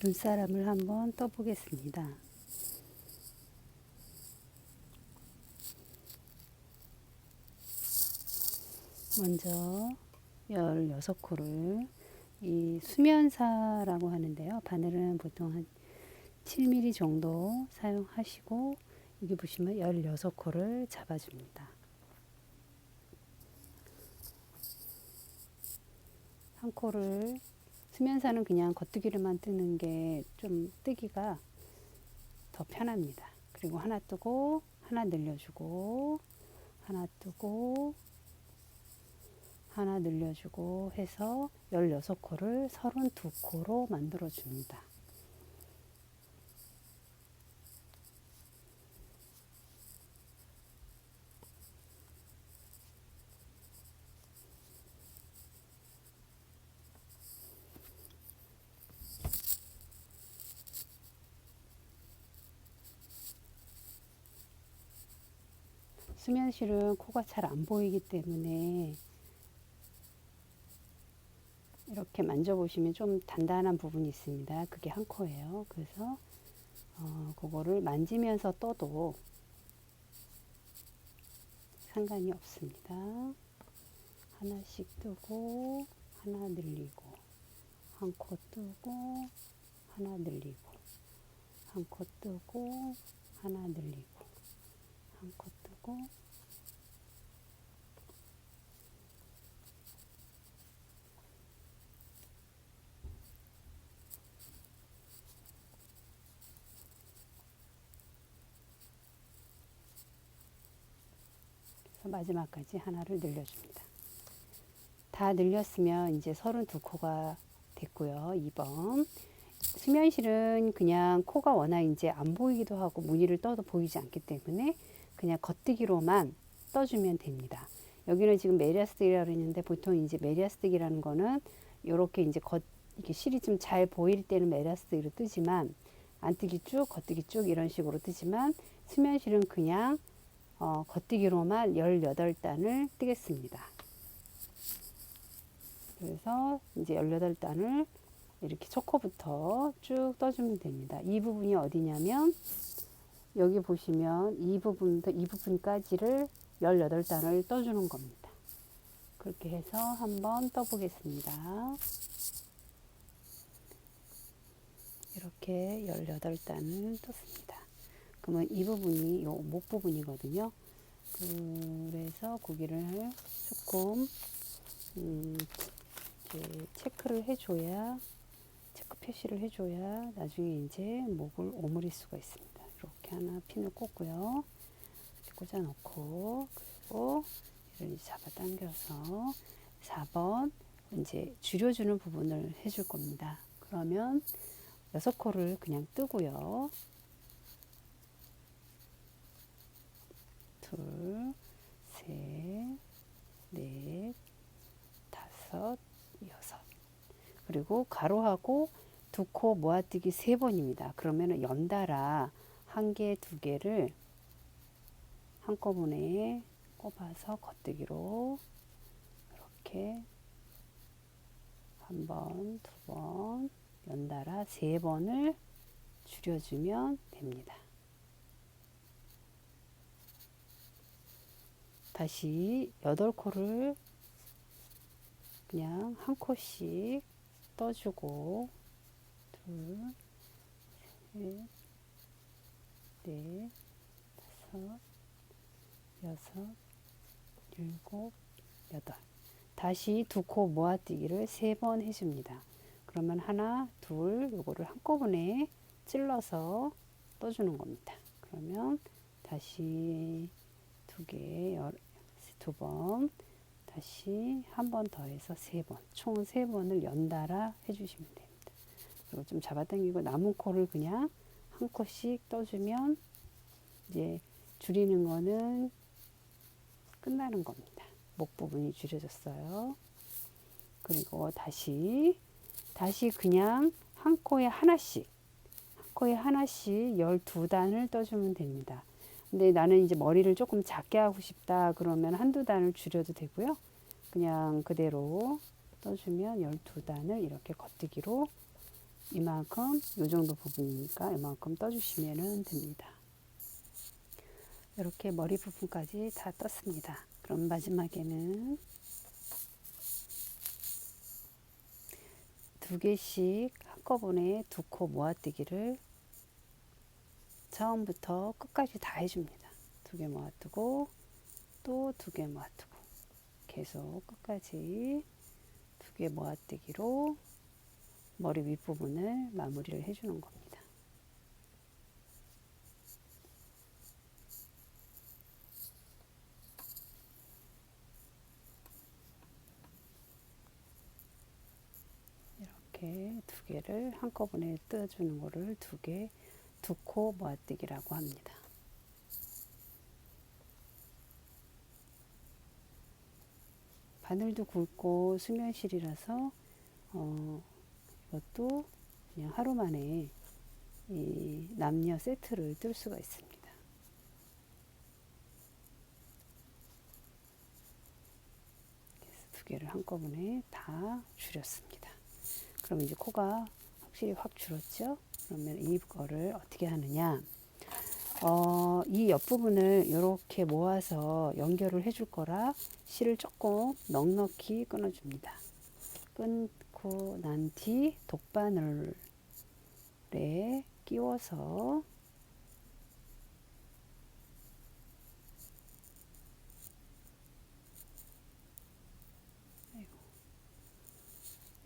눈사람을 한번 떠보겠습니다. 먼저 16코를 이 수면사라고 하는데요. 바늘은 보통 한 7mm 정도 사용하시고 여기 보시면 16코를 잡아줍니다. 한 코를 수면사는 그냥 겉뜨기로만 뜨는 게 좀 뜨기가 더 편합니다. 그리고 하나 뜨고 하나 늘려주고 하나 뜨고 하나 늘려주고 해서 16코를 32코로 만들어 줍니다. 수면실은 코가 잘 안 보이기 때문에 이렇게 만져보시면 좀 단단한 부분이 있습니다. 그게 한 코예요. 그래서 그거를 만지면서 떠도 상관이 없습니다. 하나씩 뜨고 하나 늘리고 한 코 뜨고 하나 늘리고 한 코 뜨고 하나 늘리고 한 코 뜨고 그래서 마지막까지 하나를 늘려줍니다. 다 늘렸으면 이제 32코가 됐고요. 2번 수면실은 그냥 코가 워낙 이제 안 보이기도 하고 무늬를 떠도 보이지 않기 때문에 그냥 겉뜨기로만 떠주면 됩니다. 여기는 지금 메리아스틱이라고 했는데 보통 이제 메리아스틱이라는 거는 이렇게 이제 이렇게 실이 좀 잘 보일 때는 메리아스틱으로 뜨지만 안 뜨기 쭉 겉뜨기 쭉 이런 식으로 뜨지만 수면실은 그냥 겉뜨기로만 18단을 뜨겠습니다. 그래서 이제 18단을 이렇게 첫 코부터 쭉 떠주면 됩니다. 이 부분이 어디냐면 여기 보시면 이 부분부터 이 부분까지를 18단을 떠주는 겁니다. 그렇게 해서 한번 떠보겠습니다. 이렇게 18단을 떴습니다. 그러면 이 부분이 요 목 부분이거든요. 그래서 고기를 조금 체크를 해줘야 체크 표시를 해줘야 나중에 이제 목을 오므릴 수가 있습니다. 이렇게 하나 핀을 꽂고요. 이렇게 꽂아 놓고 그리고 이를 잡아당겨서 4번 이제 줄여주는 부분을 해줄 겁니다. 그러면 6코를 그냥 뜨고요. 둘, 셋, 넷, 다섯, 여섯. 그리고 가로하고 두 코 모아뜨기 3번입니다. 그러면 연달아 한 개, 두 개를 한꺼번에 꼽아서 겉뜨기로 이렇게 한 번, 두 번, 연달아 3번을 줄여주면 됩니다. 다시 8코를 그냥 한 코씩 떠주고 둘, 셋, 넷, 다섯, 여섯, 일곱, 여덟. 다시 두 코 모아뜨기를 3번 해줍니다. 그러면 하나, 둘, 요거를 한꺼번에 찔러서 떠주는 겁니다. 그러면 다시 두 개, 두 번, 다시 한 번 더 해서 3번, 총 3번을 연달아 해주시면 됩니다. 그리고 좀 잡아당기고 남은 코를 그냥 한 코씩 떠주면 이제 줄이는 거는 끝나는 겁니다. 목 부분이 줄여졌어요. 그리고 다시 그냥 한 코에 하나씩 12단을 떠주면 됩니다. 근데 나는 이제 머리를 조금 작게 하고 싶다 그러면 한두 단을 줄여도 되고요. 그냥 그대로 떠주면 12단을 이렇게 겉뜨기로 이만큼, 요 정도 부분이니까 이만큼 떠주시면 됩니다. 이렇게 머리 부분까지 다 떴습니다. 그럼 마지막에는 2개씩 한꺼번에 2코 모아뜨기를 처음부터 끝까지 다 해줍니다. 2개 모아뜨고 또 2개 모아뜨고 계속 끝까지 2개 모아뜨기로 머리 윗부분을 마무리를 해주는 겁니다. 이렇게 2개를 한꺼번에 떠주는 거를 2코 모아뜨기라고 합니다. 바늘도 굵고 수면실이라서 이것도 그냥 하루 만에 이 남녀 세트를 뜰 수가 있습니다. 그래서 2개를 한꺼번에 다 줄였습니다. 그럼 이제 코가 확실히 확 줄었죠? 그러면 이거를 어떻게 하느냐? 이 옆부분을 이렇게 모아서 연결을 해줄 거라 실을 조금 넉넉히 끊어줍니다. 끊고 난 뒤 독바늘에 끼워서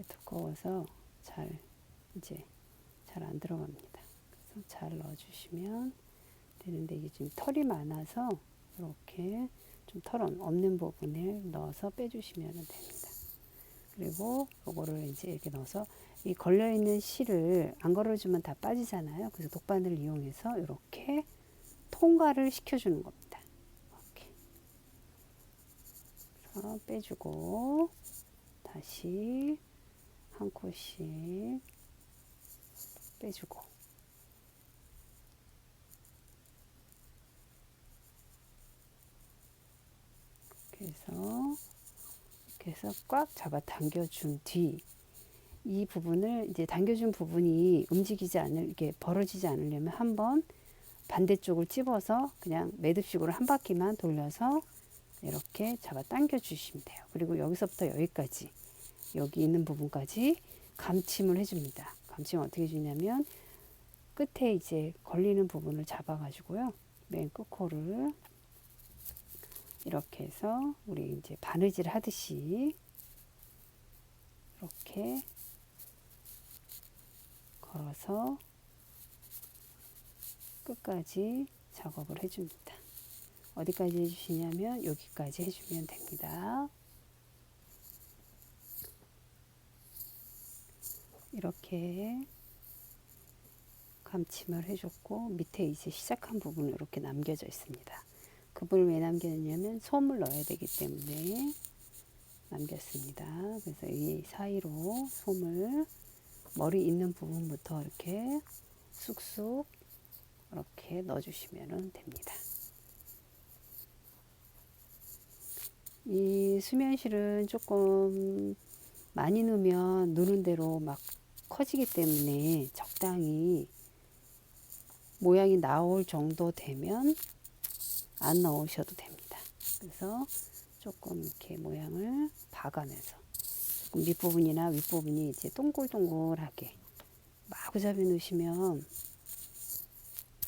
두꺼워서 이제 잘 안 들어갑니다. 그래서 잘 넣어주시면 되는데 이게 지금 털이 많아서 이렇게 좀 털 없는 부분을 넣어서 빼주시면 됩니다. 그리고 요거를 이제 이렇게 넣어서 이 걸려있는 실을 안 걸어주면 다 빠지잖아요. 그래서 독바늘을 이용해서 이렇게 통과를 시켜주는 겁니다. 이렇게. 그래서 빼주고 다시 한 코씩 빼주고 이렇게 해서 꽉 잡아 당겨준 뒤 이 부분을 이제 당겨준 부분이 움직이지 않을 이렇게 벌어지지 않으려면 한번 반대쪽을 찝어서 그냥 매듭식으로 한 바퀴만 돌려서 이렇게 잡아 당겨 주시면 돼요. 그리고 여기서부터 여기까지 여기 있는 부분까지 감침을 해줍니다. 감침을 어떻게 해주냐면 끝에 이제 걸리는 부분을 잡아 가지고요. 맨 끝코를 이렇게 해서 우리 이제 바느질 하듯이 이렇게 걸어서 끝까지 작업을 해줍니다. 어디까지 해주시냐면 여기까지 해주면 됩니다. 이렇게 감침을 해줬고 밑에 이제 시작한 부분은 이렇게 남겨져 있습니다. 그 부분을 왜 남겼냐면 솜을 넣어야 되기 때문에 남겼습니다. 그래서 이 사이로 솜을 머리 있는 부분부터 이렇게 쑥쑥 이렇게 넣어주시면 됩니다. 이 수면실은 조금 많이 넣으면 누른 대로 막 커지기 때문에 적당히 모양이 나올 정도 되면 안 넣으셔도 됩니다. 그래서 조금 이렇게 모양을 봐가면서 밑부분이나 윗부분이 이제 동글동글하게 마구잡이 넣으시면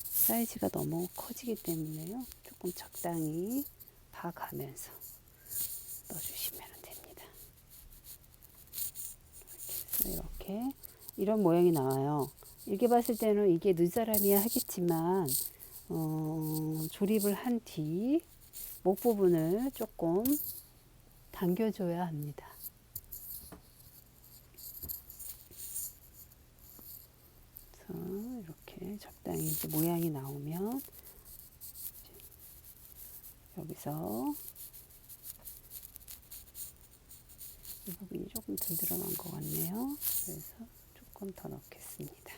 사이즈가 너무 커지기 때문에요. 조금 적당히 봐가면서 넣어주시면 됩니다. 이렇게 이런 모양이 나와요. 이렇게 봤을 때는 이게 눈사람이야 하겠지만 조립을 한 뒤 목 부분을 조금 당겨줘야 합니다. 그래서 이렇게 적당히 이제 모양이 나오면 여기서 이 부분이 조금 덜 들어간 것 같네요. 그래서 조금 더 넣겠습니다.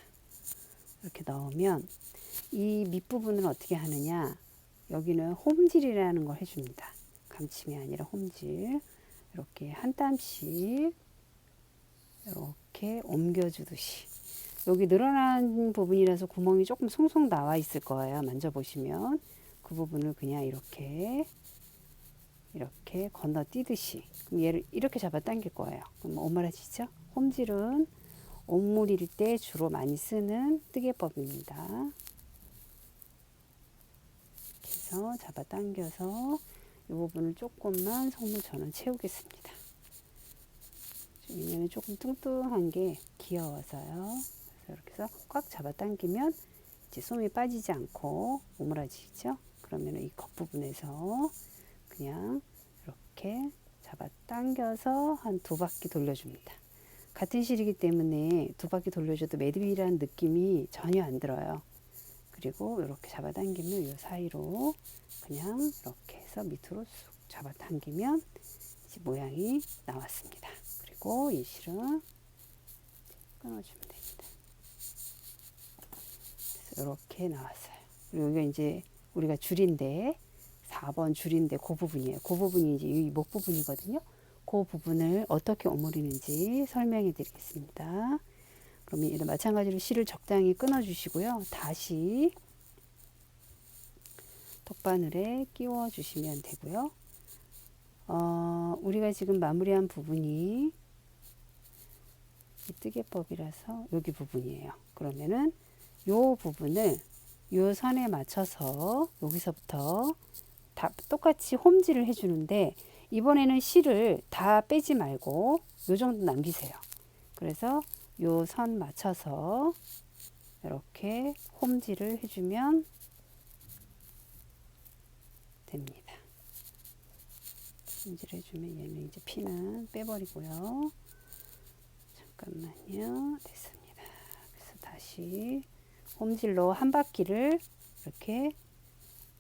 이렇게 넣으면 이 밑부분을 어떻게 하느냐, 여기는 홈질이라는 걸 해줍니다. 감침이 아니라 홈질. 이렇게 한 땀씩 이렇게 옮겨주듯이 여기 늘어난 부분이라서 구멍이 조금 송송 나와 있을 거예요. 만져보시면 그 부분을 그냥 이렇게 건너뛰듯이 그럼 얘를 이렇게 잡아 당길 거예요. 그럼 오므라지죠? 홈질은 옷물일 때 주로 많이 쓰는 뜨개법입니다. 그래서 잡아 당겨서 이 부분을 조금만 손을 저는 채우겠습니다. 왜냐면 조금 뚱뚱한 게 귀여워서요. 그래서 이렇게 해서 꽉 잡아 당기면 이제 솜이 빠지지 않고 오므라지죠. 그러면 이 겉부분에서 그냥 이렇게 잡아 당겨서 한 2바퀴 돌려줍니다. 같은 실이기 때문에 2바퀴 돌려줘도 매듭이라는 느낌이 전혀 안 들어요. 그리고 이렇게 잡아 당기면 이 사이로 그냥 이렇게 해서 밑으로 쑥 잡아 당기면 이제 모양이 나왔습니다. 그리고 이 실은 끊어주면 됩니다. 그래서 이렇게 나왔어요. 그리고 여기가 이제 우리가 줄인데 4번 줄인데 그 부분이에요. 그 부분이 이제 이 목 부분이거든요. 그 부분을 어떻게 오므리는지 설명해 드리겠습니다. 그러면 얘도 마찬가지로 실을 적당히 끊어 주시고요. 다시 턱바늘에 끼워 주시면 되고요. 우리가 지금 마무리한 부분이 이 뜨개법이라서 여기 부분이에요. 그러면은 요 부분을 요 선에 맞춰서 여기서부터 다 똑같이 홈질을 해주는데 이번에는 실을 다 빼지 말고 요 정도 남기세요. 그래서 요 선 맞춰서 이렇게 홈질을 해주면 됩니다. 홈질 해주면 얘는 이제 피는 빼버리고요. 잠깐만요. 됐습니다. 그래서 다시 홈질로 한 바퀴를 이렇게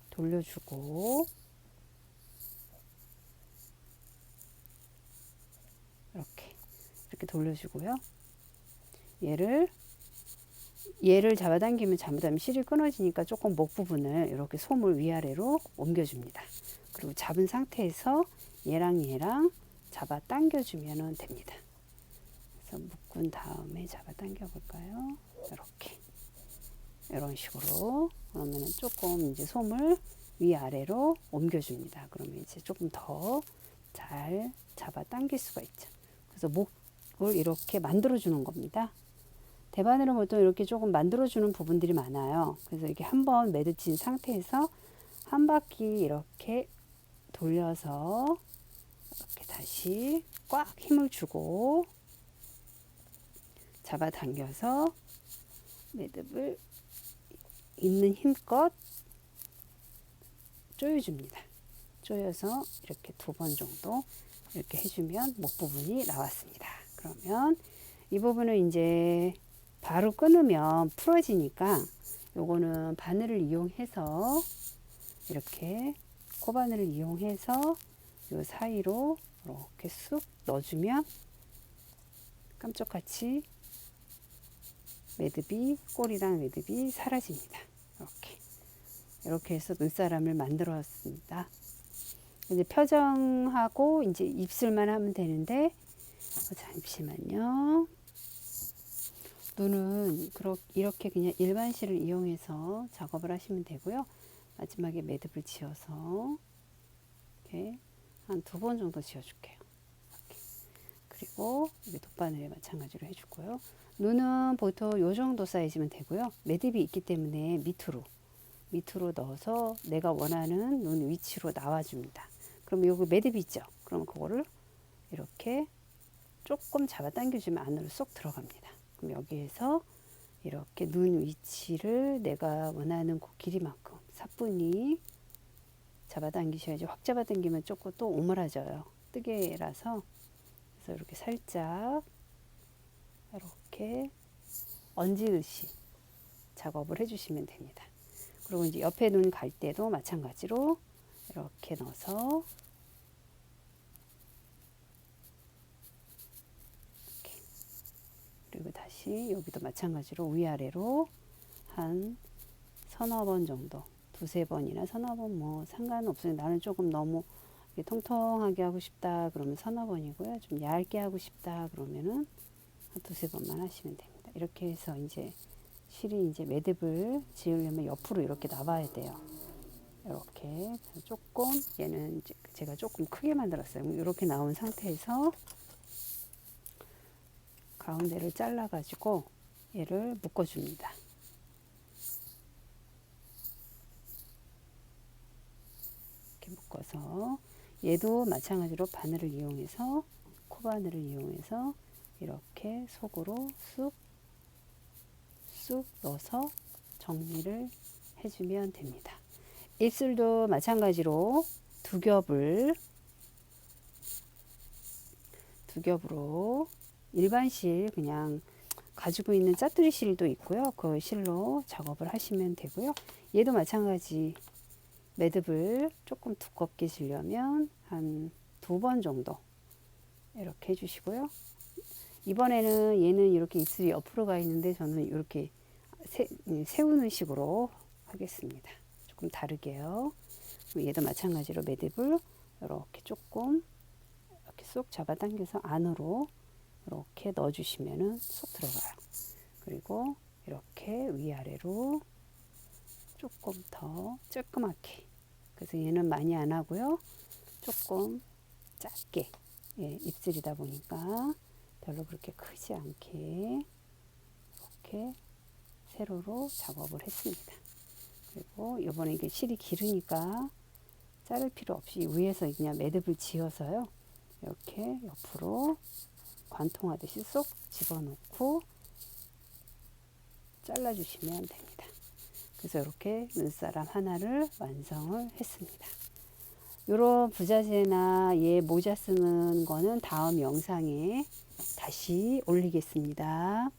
돌려주고 이렇게 돌려주고요. 얘를 잡아당기면 잘못하면 실이 끊어지니까 조금 목 부분을 이렇게 솜을 위아래로 옮겨줍니다. 그리고 잡은 상태에서 얘랑 잡아 당겨주면 됩니다. 그래서 묶은 다음에 잡아 당겨 볼까요? 이렇게 이런 식으로 그러면은 조금 이제 솜을 위아래로 옮겨줍니다. 그러면 이제 조금 더 잘 잡아 당길 수가 있죠. 그래서 목을 이렇게 만들어 주는 겁니다. 대바늘은 보통 이렇게 조금 만들어 주는 부분들이 많아요. 그래서 이렇게 한번 매듭진 상태에서 한 바퀴 이렇게 돌려서 이렇게 다시 꽉 힘을 주고 잡아 당겨서 매듭을 있는 힘껏 조여줍니다. 조여서 이렇게 2번 정도 이렇게 해주면 목 부분이 나왔습니다. 그러면 이 부분은 이제 바로 끊으면 풀어지니까 요거는 바늘을 이용해서 이렇게 코바늘을 이용해서 요 사이로 이렇게 쑥 넣어주면 깜짝같이 매듭이 꼬리랑 매듭이 사라집니다. 이렇게 해서 눈사람을 만들었습니다. 이제 표정하고 이제 입술만 하면 되는데 잠시만요. 눈은 이렇게 그냥 일반 실을 이용해서 작업을 하시면 되고요. 마지막에 매듭을 지어서 이렇게 한 2번 정도 지어줄게요. 이렇게. 그리고 여기 돗바늘에 마찬가지로 해주고요. 눈은 보통 요 정도 사이즈면 되고요. 매듭이 있기 때문에 밑으로 넣어서 내가 원하는 눈 위치로 나와줍니다. 그럼 여기 매듭이 있죠? 그럼 그거를 이렇게 조금 잡아 당겨주면 안으로 쏙 들어갑니다. 그럼 여기에서 이렇게 눈 위치를 내가 원하는 그 길이만큼 사뿐히 잡아 당기셔야지 확 잡아 당기면 조금 또 오므라져요. 뜨개라서. 그래서 이렇게 살짝 이렇게 얹듯이 작업을 해주시면 됩니다. 그리고 이제 옆에 눈 갈 때도 마찬가지로 이렇게 넣어서 이렇게. 그리고 다시 여기도 마찬가지로 위아래로 한 서너 번 정도 2-3번이나 서너 번 뭐 상관없어요. 나는 조금 너무 통통하게 하고 싶다 그러면 서너 번이고요. 좀 얇게 하고 싶다 그러면은 한 2-3번만 하시면 됩니다. 이렇게 해서 이제 실이 이제 매듭을 지으려면 옆으로 이렇게 나와야 돼요. 이렇게 조금 얘는 이제 제가 조금 크게 만들었어요. 이렇게 나온 상태에서 가운데를 잘라 가지고 얘를 묶어 줍니다. 이렇게 묶어서 얘도 마찬가지로 바늘을 이용해서 코바늘을 이용해서 이렇게 속으로 쑥 넣어서 정리를 해주면 됩니다. 입술도 마찬가지로 두 겹으로 일반 실 그냥 가지고 있는 짜투리 실도 있고요. 그 실로 작업을 하시면 되고요. 얘도 마찬가지 매듭을 조금 두껍게 지려면 한 2번 정도 이렇게 해주시고요. 이번에는 얘는 이렇게 입술이 옆으로 가 있는데 저는 이렇게 세우는 식으로 하겠습니다. 조금 다르게요. 얘도 마찬가지로 매듭을 이렇게 조금 이렇게 쏙 잡아당겨서 안으로 이렇게 넣어주시면은 쏙 들어가요. 그리고 이렇게 위아래로 조금 더 쬐끄맣게. 그래서 얘는 많이 안 하고요. 조금 짧게. 예, 입술이다 보니까 별로 그렇게 크지 않게 이렇게 세로로 작업을 했습니다. 그리고 이번에 이게 실이 길으니까 자를 필요 없이 위에서 그냥 매듭을 지어서요. 이렇게 옆으로 관통하듯이 쏙 집어넣고 잘라주시면 됩니다. 그래서 이렇게 눈사람 하나를 완성을 했습니다. 이런 부자재나 얘 모자 쓰는 거는 다음 영상에 다시 올리겠습니다.